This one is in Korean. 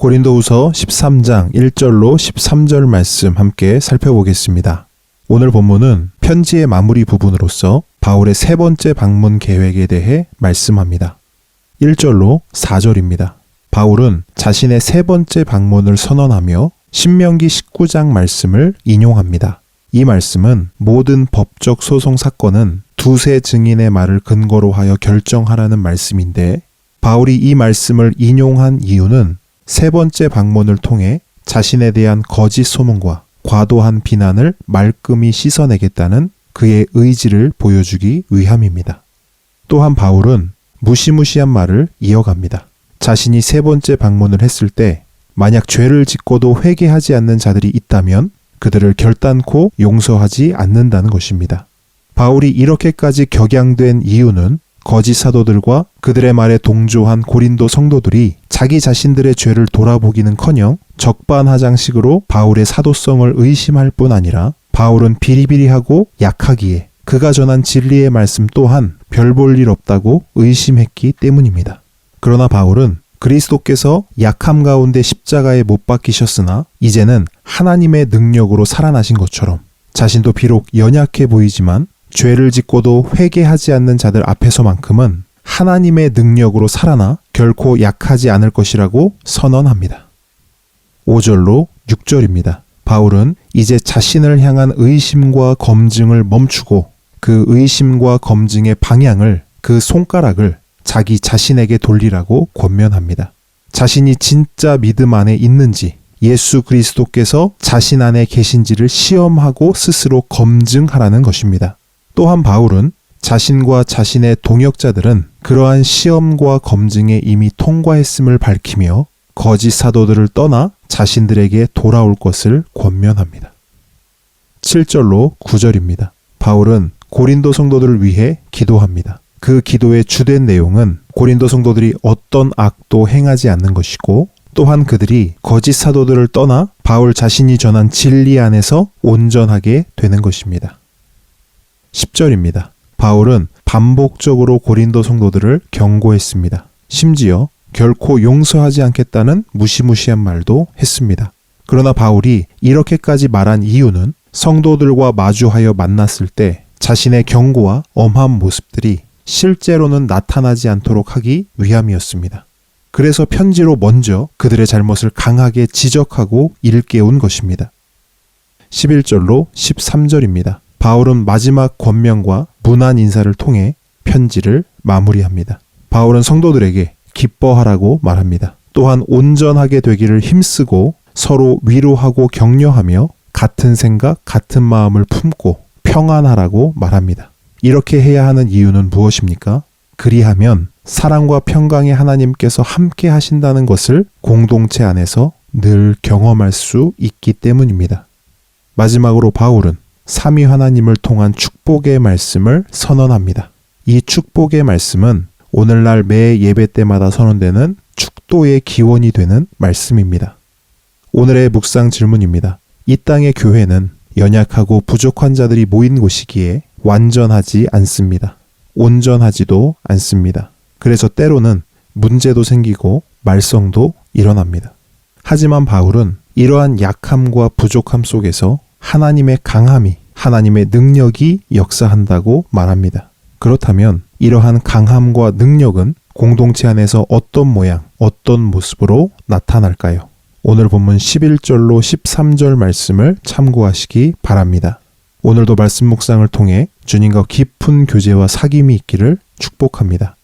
고린도후서 13장 1절로 13절 말씀 함께 살펴보겠습니다. 오늘 본문은 편지의 마무리 부분으로서 바울의 세 번째 방문 계획에 대해 말씀합니다. 1절로 4절입니다. 바울은 자신의 세 번째 방문을 선언하며 신명기 19장 말씀을 인용합니다. 이 말씀은 모든 법적 소송 사건은 두세 증인의 말을 근거로 하여 결정하라는 말씀인데, 바울이 이 말씀을 인용한 이유는 세 번째 방문을 통해 자신에 대한 거짓 소문과 과도한 비난을 말끔히 씻어내겠다는 그의 의지를 보여주기 위함입니다. 또한 바울은 무시무시한 말을 이어갑니다. 자신이 세 번째 방문을 했을 때 만약 죄를 짓고도 회개하지 않는 자들이 있다면 그들을 결단코 용서하지 않는다는 것입니다. 바울이 이렇게까지 격양된 이유는 거짓 사도들과 그들의 말에 동조한 고린도 성도들이 자기 자신들의 죄를 돌아보기는커녕 적반하장식으로 바울의 사도성을 의심할 뿐 아니라 바울은 비리비리하고 약하기에 그가 전한 진리의 말씀 또한 별 볼 일 없다고 의심했기 때문입니다. 그러나 바울은 그리스도께서 약함 가운데 십자가에 못 박히셨으나 이제는 하나님의 능력으로 살아나신 것처럼 자신도 비록 연약해 보이지만 죄를 짓고도 회개하지 않는 자들 앞에서만큼은 하나님의 능력으로 살아나 결코 약하지 않을 것이라고 선언합니다. 5절로 6절입니다. 바울은 이제 자신을 향한 의심과 검증을 멈추고 그 의심과 검증의 방향을, 그 손가락을 자기 자신에게 돌리라고 권면합니다. 자신이 진짜 믿음 안에 있는지, 예수 그리스도께서 자신 안에 계신지를 시험하고 스스로 검증하라는 것입니다. 또한 바울은 자신과 자신의 동역자들은 그러한 시험과 검증에 이미 통과했음을 밝히며 거짓 사도들을 떠나 자신들에게 돌아올 것을 권면합니다. 7절로 9절입니다. 바울은 고린도 성도들을 위해 기도합니다. 그 기도의 주된 내용은 고린도 성도들이 어떤 악도 행하지 않는 것이고, 또한 그들이 거짓 사도들을 떠나 바울 자신이 전한 진리 안에서 온전하게 되는 것입니다. 10절입니다. 바울은 반복적으로 고린도 성도들을 경고했습니다. 심지어 결코 용서하지 않겠다는 무시무시한 말도 했습니다. 그러나 바울이 이렇게까지 말한 이유는 성도들과 마주하여 만났을 때 자신의 경고와 엄한 모습들이 실제로는 나타나지 않도록 하기 위함이었습니다. 그래서 편지로 먼저 그들의 잘못을 강하게 지적하고 일깨운 것입니다. 11절로 13절입니다. 바울은 마지막 권면과 문안 인사를 통해 편지를 마무리합니다. 바울은 성도들에게 기뻐하라고 말합니다. 또한 온전하게 되기를 힘쓰고 서로 위로하고 격려하며 같은 생각, 같은 마음을 품고 평안하라고 말합니다. 이렇게 해야 하는 이유는 무엇입니까? 그리하면 사랑과 평강의 하나님께서 함께 하신다는 것을 공동체 안에서 늘 경험할 수 있기 때문입니다. 마지막으로 바울은 삼위 하나님을 통한 축복의 말씀을 선언합니다. 이 축복의 말씀은 오늘날 매 예배 때마다 선언되는 축도의 기원이 되는 말씀입니다. 오늘의 묵상 질문입니다. 이 땅의 교회는 연약하고 부족한 자들이 모인 곳이기에 완전하지 않습니다. 온전하지도 않습니다. 그래서 때로는 문제도 생기고 말썽도 일어납니다. 하지만 바울은 이러한 약함과 부족함 속에서 하나님의 강함이, 하나님의 능력이 역사한다고 말합니다. 그렇다면 이러한 강함과 능력은 공동체 안에서 어떤 모양, 어떤 모습으로 나타날까요? 오늘 본문 11절로 13절 말씀을 참고하시기 바랍니다. 오늘도 말씀 묵상을 통해 주님과 깊은 교제와 사귐이 있기를 축복합니다.